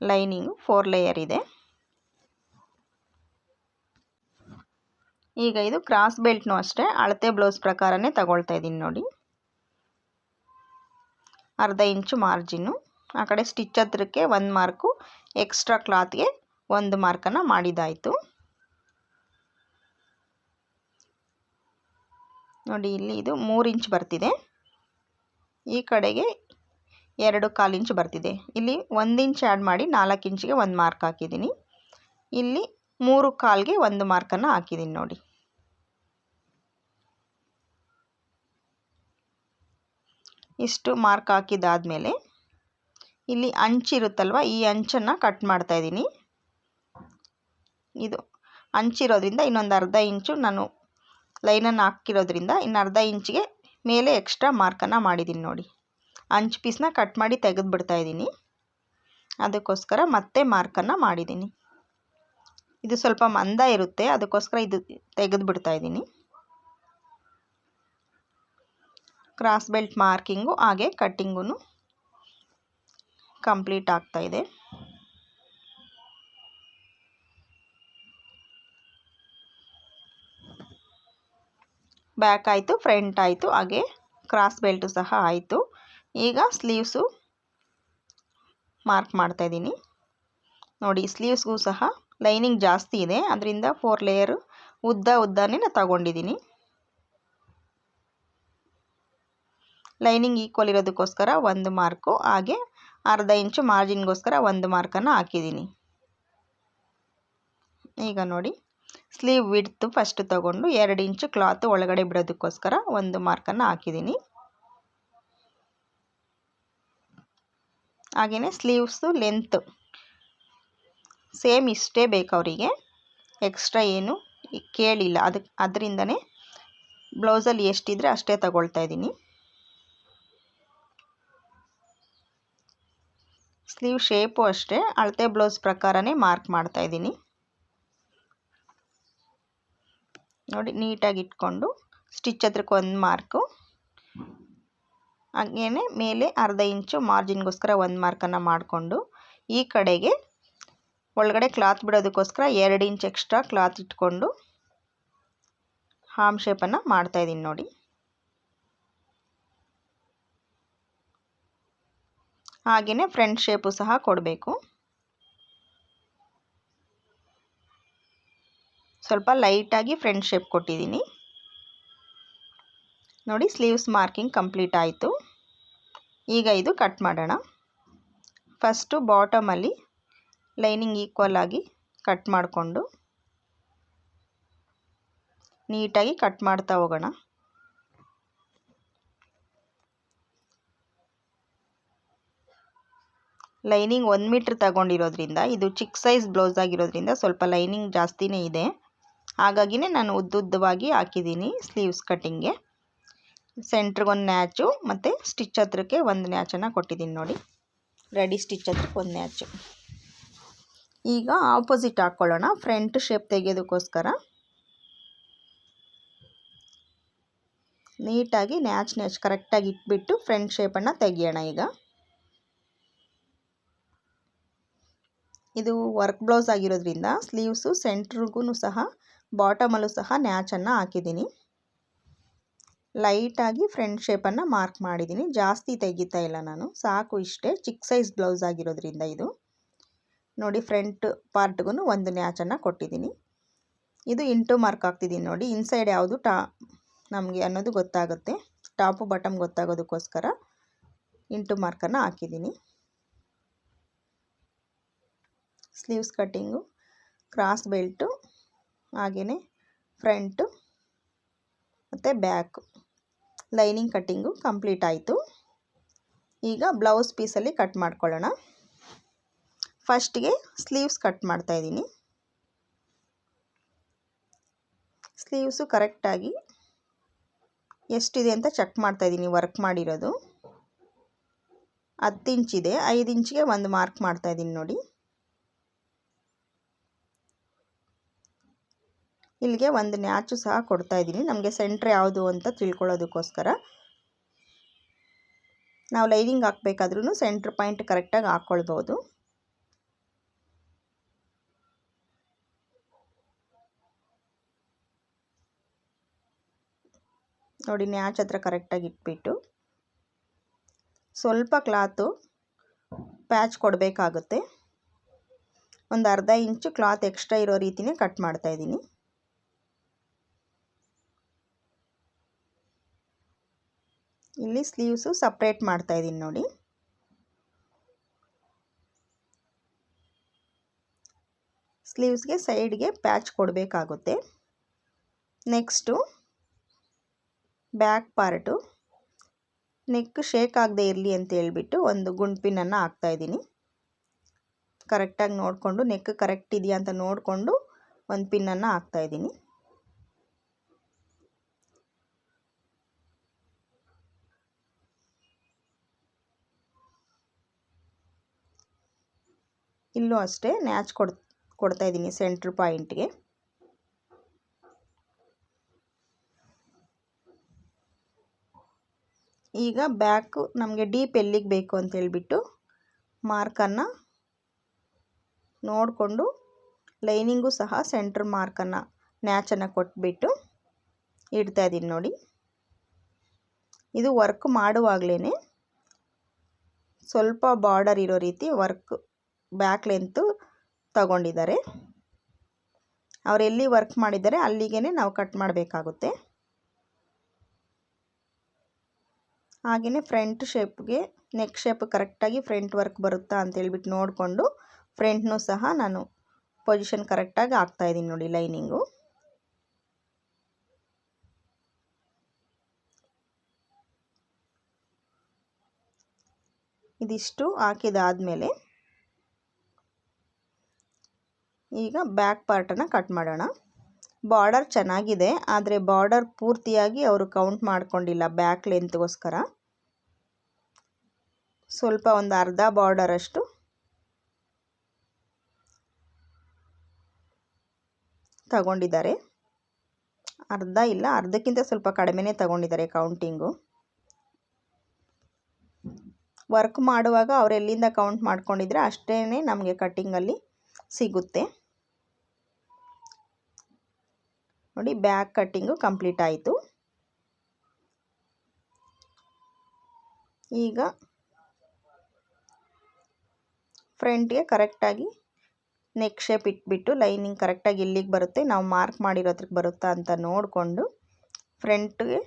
ಲೈನಿಂಗು 4 ಲೇಯರ್ ಇದೆ. ಈಗ ಇದು ಕ್ರಾಸ್ ಬೆಲ್ಟ್ನೂ ಅಷ್ಟೇ ಅಳತೆ ಬ್ಲೌಸ್ ಪ್ರಕಾರನೇ ತಗೊಳ್ತಾ ಇದ್ದೀನಿ ನೋಡಿ. ಅರ್ಧ ಇಂಚು ಮಾರ್ಜಿನ್ನು, ಆ ಕಡೆ ಸ್ಟಿಚ್ ಹತ್ರಕ್ಕೆ 1 ಮಾರ್ಕು, ಎಕ್ಸ್ಟ್ರಾ ಕ್ಲಾತ್ಗೆ 1 ಮಾರ್ಕನ್ನು ಮಾಡಿದ್ದಾಯಿತು ನೋಡಿ. ಇಲ್ಲಿ ಇದು 3 ಇಂಚ್ ಬರ್ತಿದೆ, ಈ ಕಡೆಗೆ 2.25 ಇಂಚ್ ಬರ್ತಿದೆ. ಇಲ್ಲಿ 1 ಇಂಚ್ ಆ್ಯಡ್ ಮಾಡಿ 4 ಇಂಚಿಗೆ 1 ಮಾರ್ಕ್ ಹಾಕಿದ್ದೀನಿ. ಇಲ್ಲಿ 3.25ಗೆ 1 ಮಾರ್ಕನ್ನು ಹಾಕಿದ್ದೀನಿ ನೋಡಿ. ಇಷ್ಟು ಮಾರ್ಕ್ ಹಾಕಿದ್ದಾದಮೇಲೆ ಇಲ್ಲಿ ಅಂಚಿರುತ್ತಲ್ವ, ಈ ಅಂಚನ್ನು ಕಟ್ ಮಾಡ್ತಾಯಿದ್ದೀನಿ. ಇದು ಅಂಚಿರೋದ್ರಿಂದ ಇನ್ನೊಂದು ಅರ್ಧ ಇಂಚು ನಾನು ಲೈನನ್ನು ಹಾಕಿರೋದ್ರಿಂದ ಇನ್ನು ಅರ್ಧ ಇಂಚಿಗೆ ಮೇಲೆ ಎಕ್ಸ್ಟ್ರಾ ಮಾರ್ಕನ್ನು ಮಾಡಿದ್ದೀನಿ ನೋಡಿ. ಅಂಚು ಪೀಸ್ನ ಕಟ್ ಮಾಡಿ ತೆಗೆದು ಬಿಡ್ತಾಯಿದ್ದೀನಿ. ಅದಕ್ಕೋಸ್ಕರ ಮತ್ತೆ ಮಾರ್ಕನ್ನು ಮಾಡಿದ್ದೀನಿ. ಇದು ಸ್ವಲ್ಪ ಮಂದ ಇರುತ್ತೆ, ಅದಕ್ಕೋಸ್ಕರ ಇದು ತೆಗೆದು ಬಿಡ್ತಾಯಿದ್ದೀನಿ. ಕ್ರಾಸ್ ಬೆಲ್ಟ್ ಮಾರ್ಕಿಂಗು ಹಾಗೆ ಕಟ್ಟಿಂಗು ಕಂಪ್ಲೀಟ್ ಆಗ್ತಾಯಿದೆ. ಬ್ಯಾಕ್ ಆಯಿತು, ಫ್ರಂಟ್ ಆಯಿತು, ಹಾಗೆ ಕ್ರಾಸ್ ಬೆಲ್ಟು ಸಹ ಆಯಿತು. ಈಗ ಸ್ಲೀವ್ಸು ಮಾರ್ಕ್ ಮಾಡ್ತಾಯಿದ್ದೀನಿ ನೋಡಿ. ಸ್ಲೀವ್ಸ್ಗೂ ಸಹ ಲೈನಿಂಗ್ ಜಾಸ್ತಿ ಇದೆ, ಅದರಿಂದ 4 ಲೇಯರು ಉದ್ದನೇ ನಾನು ತಗೊಂಡಿದ್ದೀನಿ. ಲೈನಿಂಗ್ ಈಕ್ವಲ್ ಇರೋದಕ್ಕೋಸ್ಕರ 1 ಮಾರ್ಕು, ಹಾಗೆ ಅರ್ಧ ಇಂಚು ಮಾರ್ಜಿನ್ಗೋಸ್ಕರ 1 ಮಾರ್ಕನ್ನು ಹಾಕಿದ್ದೀನಿ. ಈಗ ನೋಡಿ, ಸ್ಲೀವ್ ವಿಡ್ತು ಫಸ್ಟ್ ತಗೊಂಡು 2 ಇಂಚು ಕ್ಲಾತ್ ಒಳಗಡೆ ಬಿಡೋದಕ್ಕೋಸ್ಕರ 1 ಮಾರ್ಕನ್ನು ಹಾಕಿದ್ದೀನಿ. ಹಾಗೆಯೇ ಸ್ಲೀವ್ಸು ಲೆಂತ್ ಸೇಮ್ ಇಷ್ಟೇ ಬೇಕು ಅವರಿಗೆ, ಎಕ್ಸ್ಟ್ರಾ ಏನು ಕೇಳಿಲ್ಲ. ಅದರಿಂದನೇ ಬ್ಲೌಸಲ್ಲಿ ಎಷ್ಟಿದ್ರೆ ಅಷ್ಟೇ ತಗೊಳ್ತಾ ಇದ್ದೀನಿ. ಸ್ಲೀವ್ ಶೇಪು ಅಷ್ಟೇ ಅಳತೆ ಬ್ಲೌಸ್ ಪ್ರಕಾರನೇ ಮಾರ್ಕ್ ಮಾಡ್ತಾ ಇದ್ದೀನಿ ನೋಡಿ. ನೀಟಾಗಿ ಇಟ್ಕೊಂಡು ಸ್ಟಿಚ್ ಹತ್ರಕ್ಕೆ 1 ಮಾರ್ಕು, ಹಾಗೇ ಮೇಲೆ ಅರ್ಧ ಇಂಚು ಮಾರ್ಜಿನ್ಗೋಸ್ಕರ 1 ಮಾರ್ಕನ್ನು ಮಾಡಿಕೊಂಡು ಈ ಕಡೆಗೆ ಒಳಗಡೆ ಕ್ಲಾತ್ ಬಿಡೋದಕ್ಕೋಸ್ಕರ 2 ಇಂಚ್ ಎಕ್ಸ್ಟ್ರಾ ಕ್ಲಾತ್ ಇಟ್ಕೊಂಡು ಹಾರ್ಮ್ ಶೇಪನ್ನು ಮಾಡ್ತಾಯಿದ್ದೀನಿ ನೋಡಿ. ಹಾಗೆಯೇ ಫ್ರಂಟ್ ಶೇಪು ಸಹ ಕೊಡಬೇಕು. ಸ್ವಲ್ಪ ಲೈಟಾಗಿ ಫ್ರಂಟ್ ಶೇಪ್ ಕೊಟ್ಟಿದ್ದೀನಿ ನೋಡಿ. ಸ್ಲೀವ್ಸ್ ಮಾರ್ಕಿಂಗ್ ಕಂಪ್ಲೀಟ್ ಆಯಿತು. ಈಗ ಇದು ಕಟ್ ಮಾಡೋಣ. ಫಸ್ಟು ಬಾಟಮಲ್ಲಿ ಲೈನಿಂಗ್ ಈಕ್ವಲ್ ಆಗಿ ಕಟ್ ಮಾಡಿಕೊಂಡು ನೀಟಾಗಿ ಕಟ್ ಮಾಡ್ತಾ ಹೋಗೋಣ. ಲೈನಿಂಗ್ 1 ಮೀಟ್ರ್ ತಗೊಂಡಿರೋದ್ರಿಂದ ಇದು ಚಿಕ್ಕ ಸೈಜ್ ಬ್ಲೌಸ್ ಆಗಿರೋದ್ರಿಂದ ಸ್ವಲ್ಪ ಲೈನಿಂಗ್ ಜಾಸ್ತಿನೇ ಇದೆ. ಹಾಗಾಗಿನೇ ನಾನು ಉದ್ದುದ್ದವಾಗಿ ಹಾಕಿದ್ದೀನಿ ಸ್ಲೀವ್ಸ್ ಕಟ್ಟಿಂಗ್ಗೆ. ಸೆಂಟ್ರಿಗೆ 1 ನ್ಯಾಚು ಮತ್ತು ಸ್ಟಿಚ್ ಹತ್ರಕ್ಕೆ 1 ನ್ಯಾಚನ್ನು ಕೊಟ್ಟಿದ್ದೀನಿ ನೋಡಿ. ರೆಡಿ ಸ್ಟಿಚ್ ಹತ್ರಕ್ಕೆ 1 ನ್ಯಾಚು. ಈಗ ಆಪೋಸಿಟ್ ಹಾಕ್ಕೊಳ್ಳೋಣ. ಫ್ರಂಟ್ ಶೇಪ್ ತೆಗೆಯೋದಕ್ಕೋಸ್ಕರ ನೀಟಾಗಿ ನ್ಯಾಚ್ ಕರೆಕ್ಟಾಗಿ ಇಟ್ಬಿಟ್ಟು ಫ್ರಂಟ್ ಶೇಪನ್ನು ತೆಗಿಯೋಣ. ಈಗ ಇದು ವರ್ಕ್ ಬ್ಲೌಸ್ ಆಗಿರೋದ್ರಿಂದ ಸ್ಲೀವ್ಸು ಸೆಂಟ್ರಿಗೂ ಸಹ ಬಾಟಮಲ್ಲೂ ಸಹ ನ್ಯಾಚನ್ನು ಹಾಕಿದ್ದೀನಿ. ಲೈಟಾಗಿ ಫ್ರಂಟ್ ಶೇಪನ್ನು ಮಾರ್ಕ್ ಮಾಡಿದ್ದೀನಿ, ಜಾಸ್ತಿ ತೆಗಿತಾ ಇಲ್ಲ ನಾನು, ಸಾಕು ಇಷ್ಟೇ. ಚಿಕ್ಕ ಸೈಜ್ ಬ್ಲೌಸ್ ಆಗಿರೋದ್ರಿಂದ ಇದು ನೋಡಿ. ಫ್ರಂಟ್ ಪಾರ್ಟ್ಗೂ 1 ನ್ಯಾಚನ್ನು ಕೊಟ್ಟಿದ್ದೀನಿ. ಇದು ಇಂಟು ಮಾರ್ಕ್ ಹಾಕ್ತಿದ್ದೀನಿ ನೋಡಿ. ಇನ್ಸೈಡ್ ಯಾವುದು ನಮಗೆ ಅನ್ನೋದು ಗೊತ್ತಾಗುತ್ತೆ, ಟಾಪು ಬಾಟಮ್ ಗೊತ್ತಾಗೋದಕ್ಕೋಸ್ಕರ ಇಂಟು ಮಾರ್ಕನ್ನು ಹಾಕಿದ್ದೀನಿ. ಸ್ಲೀವ್ಸ್ ಕಟ್ಟಿಂಗು, ಕ್ರಾಸ್ ಬೆಲ್ಟು, ಹಾಗೆಯೇ ಫ್ರಂಟು ಮತ್ತು ಬ್ಯಾಕು ಲೈನಿಂಗ್ ಕಟ್ಟಿಂಗು ಕಂಪ್ಲೀಟ್ ಆಯಿತು. ಈಗ ಬ್ಲೌಸ್ ಪೀಸಲ್ಲಿ ಕಟ್ ಮಾಡ್ಕೊಳ್ಳೋಣ. ಫಸ್ಟ್ಗೆ ಸ್ಲೀವ್ಸ್ ಕಟ್ ಮಾಡ್ತಾಯಿದ್ದೀನಿ. ಸ್ಲೀವ್ಸು ಕರೆಕ್ಟಾಗಿ ಎಷ್ಟಿದೆ ಅಂತ ಚೆಕ್ ಮಾಡ್ತಾಯಿದ್ದೀನಿ. ವರ್ಕ್ ಮಾಡಿರೋದು 10 ಇಂಚಿದೆ, 5 ಇಂಚಿಗೆ 1 ಮಾರ್ಕ್ ಮಾಡ್ತಾಯಿದ್ದೀನಿ ನೋಡಿ. ಇಲ್ಲಿಗೆ 1 ನ್ಯಾಚು ಸಹ ಕೊಡ್ತಾಯಿದ್ದೀನಿ, ನಮಗೆ ಸೆಂಟ್ರ್ ಯಾವುದು ಅಂತ ತಿಳ್ಕೊಳ್ಳೋದಕ್ಕೋಸ್ಕರ. ನಾವು ಲೈನಿಂಗ್ ಹಾಕಬೇಕಾದ್ರೂ ಸೆಂಟ್ರ್ ಪಾಯಿಂಟ್ ಕರೆಕ್ಟಾಗಿ ಹಾಕ್ಕೊಳ್ಬೋದು. ನೋಡಿ, ನ್ಯಾಚ್ ಹತ್ರ ಕರೆಕ್ಟಾಗಿ ಇಟ್ಬಿಟ್ಟು ಸ್ವಲ್ಪ ಕ್ಲಾತು ಪ್ಯಾಚ್ ಕೊಡಬೇಕಾಗುತ್ತೆ. ಒಂದು ಅರ್ಧ ಇಂಚು ಕ್ಲಾತ್ ಎಕ್ಸ್ಟ್ರಾ ಇರೋ ರೀತಿಯೇ ಕಟ್ ಮಾಡ್ತಾಯಿದ್ದೀನಿ. ಇಲ್ಲಿ ಸ್ಲೀವ್ಸು ಸಪ್ರೇಟ್ ಮಾಡ್ತಾಯಿದ್ದೀನಿ ನೋಡಿ. ಸ್ಲೀವ್ಸ್ಗೆ ಸೈಡ್ಗೆ ಪ್ಯಾಚ್ ಕೊಡಬೇಕಾಗುತ್ತೆ. Next back part neck shake ಆಗದೆ ಇರಲಿ ಅಂತ ಹೇಳ್ಬಿಟ್ಟು ಒಂದು ಗುಂಡ್ಪಿನನ್ನು ಹಾಕ್ತಾಯಿದ್ದೀನಿ. ಕರೆಕ್ಟಾಗಿ ನೋಡಿಕೊಂಡು, ನೆಕ್ ಕರೆಕ್ಟ್ ಇದೆಯಾ ಅಂತ ನೋಡಿಕೊಂಡು ಒಂದು ಪಿನ್ನನ್ನು ಹಾಕ್ತಾಯಿದ್ದೀನಿ. ಇಲ್ಲೂ ಅಷ್ಟೇ ನ್ಯಾಚ್ ಕೊಡ್ತಾ ಇದ್ದೀನಿ ಸೆಂಟ್ರ್ ಪಾಯಿಂಟ್ಗೆ. ಈಗ ಬ್ಯಾಕು ನಮಗೆ ಡೀಪ್ ಎಲ್ಲಿಗೆ ಬೇಕು ಅಂತ ಹೇಳ್ಬಿಟ್ಟು ಮಾರ್ಕನ್ನು ನೋಡಿಕೊಂಡು ಲೈನಿಂಗು ಸಹ ಸೆಂಟ್ರ್ ಮಾರ್ಕನ್ನು ನ್ಯಾಚನ್ನು ಕೊಟ್ಬಿಟ್ಟು ಇಡ್ತಾ ಇದ್ದೀನಿ ನೋಡಿ. ಇದು ವರ್ಕ್ ಮಾಡುವಾಗಲೇ ಸ್ವಲ್ಪ ಬಾರ್ಡರ್ ಇರೋ ರೀತಿ ವರ್ಕ್ ಬ್ಯಾಕ್ ಲೆಂತು ತಗೊಂಡಿದ್ದಾರೆ. ಅವ್ರು ಎಲ್ಲಿ ವರ್ಕ್ ಮಾಡಿದ್ದಾರೆ ಅಲ್ಲಿಗೆ ನಾವು ಕಟ್ ಮಾಡಬೇಕಾಗುತ್ತೆ. ಹಾಗೆಯೇ ಫ್ರಂಟ್ ಶೇಪ್ಗೆ ನೆಕ್ ಶೇಪ್ ಕರೆಕ್ಟಾಗಿ ಫ್ರಂಟ್ ವರ್ಕ್ ಬರುತ್ತಾ ಅಂತ ಹೇಳ್ಬಿಟ್ಟು ನೋಡಿಕೊಂಡು ಫ್ರಂಟ್ನೂ ಸಹ ನಾನು ಪೊಸಿಷನ್ ಕರೆಕ್ಟಾಗಿ ಹಾಕ್ತಾಯಿದ್ದೀನಿ ನೋಡಿ ಲೈನಿಂಗು. ಇದಿಷ್ಟು ಹಾಕಿದಾದಮೇಲೆ ಈಗ ಬ್ಯಾಕ್ ಪಾರ್ಟನ್ನು ಕಟ್ ಮಾಡೋಣ. ಬಾರ್ಡರ್ ಚೆನ್ನಾಗಿದೆ, ಆದರೆ ಬಾರ್ಡರ್ ಪೂರ್ತಿಯಾಗಿ ಅವರು ಕೌಂಟ್ ಮಾಡ್ಕೊಂಡಿಲ್ಲ ಬ್ಯಾಕ್ ಲೆಂತ್ಗೋಸ್ಕರ. ಸ್ವಲ್ಪ ಒಂದು ಅರ್ಧ ಬಾರ್ಡರಷ್ಟು ತಗೊಂಡಿದ್ದಾರೆ. ಅರ್ಧ ಇಲ್ಲ, ಅರ್ಧಕ್ಕಿಂತ ಸ್ವಲ್ಪ ಕಡಿಮೆನೇ ತಗೊಂಡಿದ್ದಾರೆ ಕೌಂಟಿಂಗು. ವರ್ಕ್ ಮಾಡುವಾಗ ಅವ್ರು ಎಲ್ಲಿಂದ ಕೌಂಟ್ ಮಾಡ್ಕೊಂಡಿದ್ರೆ ಅಷ್ಟೇ ನಮಗೆ ಕಟ್ಟಿಂಗಲ್ಲಿ ಸಿಗುತ್ತೆ ನೋಡಿ. ಬ್ಯಾಕ್ ಕಟ್ಟಿಂಗು ಕಂಪ್ಲೀಟ್ ಆಯಿತು. ಈಗ ಫ್ರಂಟ್ಗೆ ಕರೆಕ್ಟಾಗಿ ನೆಕ್ ಶೇಪ್ ಇಟ್ಬಿಟ್ಟು ಲೈನಿಂಗ್ ಕರೆಕ್ಟಾಗಿ ಎಲ್ಲಿಗೆ ಬರುತ್ತೆ ನಾವು ಮಾರ್ಕ್ ಮಾಡಿರೋದ್ರಿಗೆ ಬರುತ್ತಾ ಅಂತ ನೋಡಿಕೊಂಡು ಫ್ರಂಟ್ಗೆ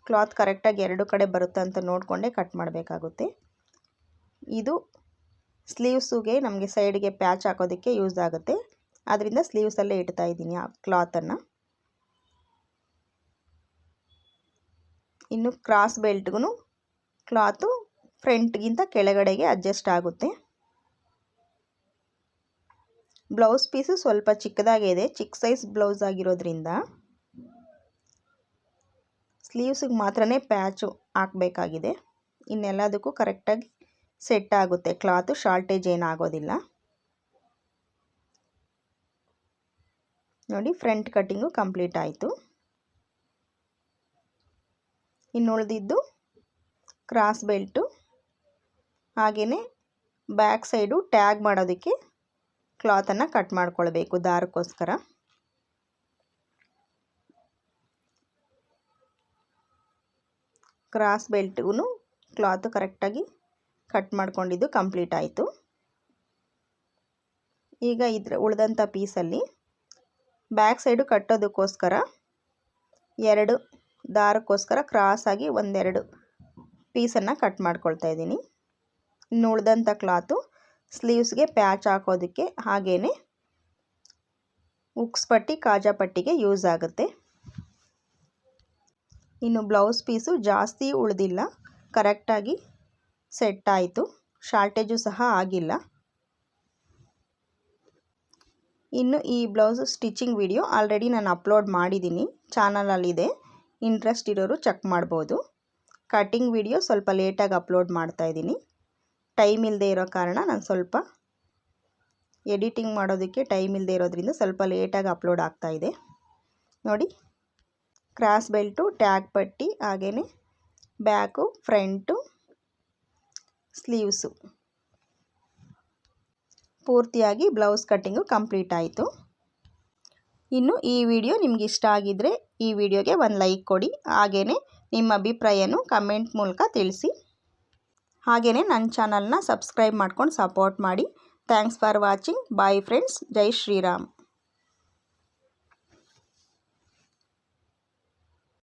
ಕ್ಲಾತ್ ಕರೆಕ್ಟಾಗಿ ಎರಡು ಕಡೆ ಬರುತ್ತೆ ಅಂತ ನೋಡಿಕೊಂಡೇ ಕಟ್ ಮಾಡಬೇಕಾಗುತ್ತೆ. ಇದು ಸ್ಲೀವ್ಸಿಗೆ ನಮಗೆ ಸೈಡ್ಗೆ ಪ್ಯಾಚ್ ಹಾಕೋದಕ್ಕೆ ಯೂಸ್ ಆಗುತ್ತೆ. ಆದ್ದರಿಂದ ಸ್ಲೀವ್ಸಲ್ಲೇ ಇಡ್ತಾ ಇದ್ದೀನಿ ಆ ಕ್ಲಾತನ್ನು. ಇನ್ನು ಕ್ರಾಸ್ ಬೆಲ್ಟ್ಗೂ ಕ್ಲಾತು ಫ್ರಂಟ್ಗಿಂತ ಕೆಳಗಡೆಗೆ ಅಡ್ಜಸ್ಟ್ ಆಗುತ್ತೆ. ಬ್ಲೌಸ್ ಪೀಸು ಸ್ವಲ್ಪ ಚಿಕ್ಕದಾಗೇ ಇದೆ, ಚಿಕ್ಕ ಸೈಜ್ ಬ್ಲೌಸ್ ಆಗಿರೋದ್ರಿಂದ ಸ್ಲೀವ್ಸಿಗೆ ಮಾತ್ರನೇ ಪ್ಯಾಚು ಹಾಕಬೇಕಾಗಿದೆ. ಇನ್ನೆಲ್ಲದಕ್ಕೂ ಕರೆಕ್ಟಾಗಿ ಸೆಟ್ ಆಗುತ್ತೆ ಕ್ಲಾತು, ಶಾರ್ಟೇಜ್ ಏನಾಗೋದಿಲ್ಲ ನೋಡಿ. ಫ್ರಂಟ್ ಕಟ್ಟಿಂಗು ಕಂಪ್ಲೀಟ್ ಆಯಿತು. ಇನ್ನು ಉಳಿದಿದ್ದು ಕ್ರಾಸ್ ಬೆಲ್ಟು, ಹಾಗೆಯೇ ಬ್ಯಾಕ್ ಸೈಡು ಟ್ಯಾಗ್ ಮಾಡೋದಕ್ಕೆ ಕ್ಲಾತನ್ನು ಕಟ್ ಮಾಡ್ಕೊಳ್ಬೇಕು ದಾರಕ್ಕೋಸ್ಕರ. ಕ್ರಾಸ್ ಬೆಲ್ಟ್ಗೂ ಕ್ಲಾತು ಕರೆಕ್ಟಾಗಿ ಕಟ್ ಮಾಡ್ಕೊಂಡಿದ್ದು ಕಂಪ್ಲೀಟ್ ಆಯಿತು. ಈಗ ಇದರ ಉಳಿದಂಥ ಪೀಸಲ್ಲಿ ಬ್ಯಾಕ್ ಸೈಡು ಕಟ್ಟೋದಕ್ಕೋಸ್ಕರ ಎರಡು ದಾರಕ್ಕೋಸ್ಕರ ಕ್ರಾಸಾಗಿ ಒಂದೆರಡು ಪೀಸನ್ನು ಕಟ್ ಮಾಡ್ಕೊಳ್ತಾ ಇದ್ದೀನಿ. ಇನ್ನು ಉಳಿದಂಥ ಕ್ಲಾತು ಸ್ಲೀವ್ಸ್ಗೆ ಪ್ಯಾಚ್ ಹಾಕೋದಕ್ಕೆ ಹಾಗೆಯೇ ಉಕ್ಸ್ ಪಟ್ಟಿ ಕಾಜಾ ಪಟ್ಟಿಗೆ ಯೂಸ್ ಆಗುತ್ತೆ. ಇನ್ನು ಬ್ಲೌಸ್ ಪೀಸು ಜಾಸ್ತಿ ಉಳಿದಿಲ್ಲ, ಕರೆಕ್ಟಾಗಿ ಸೆಟ್ ಆಯಿತು, ಶಾರ್ಟೇಜು ಸಹ ಆಗಿಲ್ಲ. ಇನ್ನು ಈ ಬ್ಲೌಸ್ ಸ್ಟಿಚಿಂಗ್ ವಿಡಿಯೋ ಆಲ್ರೆಡಿ ನಾನು ಅಪ್ಲೋಡ್ ಮಾಡಿದ್ದೀನಿ, ಚಾನಲಲ್ಲಿದೆ, ಇಂಟ್ರೆಸ್ಟ್ ಇರೋರು ಚೆಕ್ ಮಾಡ್ಬೋದು. ಕಟಿಂಗ್ ವಿಡಿಯೋ ಸ್ವಲ್ಪ ಲೇಟಾಗಿ ಅಪ್ಲೋಡ್ ಮಾಡ್ತಾಯಿದ್ದೀನಿ, ಟೈಮ್ ಇಲ್ಲದೆ ಇರೋ ಕಾರಣ ನಾನು ಸ್ವಲ್ಪ ಎಡಿಟಿಂಗ್ ಮಾಡೋದಕ್ಕೆ ಟೈಮ್ ಇಲ್ಲದೆ ಇರೋದ್ರಿಂದ ಸ್ವಲ್ಪ ಲೇಟಾಗಿ ಅಪ್ಲೋಡ್ ಆಗ್ತಾಯಿದೆ ನೋಡಿ. ಕ್ರಾಸ್ ಬೆಲ್ಟು, ಟ್ಯಾಗ್ ಪಟ್ಟಿ, ಹಾಗೆಯೇ ಬ್ಯಾಕು, ಫ್ರಂಟು, ಸ್ಲೀವ್ಸು ಪೂರ್ತಿಯಾಗಿ ಬ್ಲೌಸ್ ಕಟ್ಟಿಂಗು ಕಂಪ್ಲೀಟ್ ಆಯಿತು. ಇನ್ನು ಈ ವಿಡಿಯೋ ನಿಮ್ಗೆ ಇಷ್ಟ ಆಗಿದ್ದರೆ ಈ ವಿಡಿಯೋಗೆ ಒಂದು ಲೈಕ್ ಕೊಡಿ, ಹಾಗೆಯೇ ನಿಮ್ಮ ಅಭಿಪ್ರಾಯನೂ ಕಮೆಂಟ್ ಮೂಲಕ ತಿಳಿಸಿ. ಹಾಗೆಯೇ ನನ್ನ ಚಾನಲ್ನ ಸಬ್ಸ್ಕ್ರೈಬ್ ಮಾಡ್ಕೊಂಡು ಸಪೋರ್ಟ್ ಮಾಡಿ. Thanks for watching. Bye friends. Jai Shriram.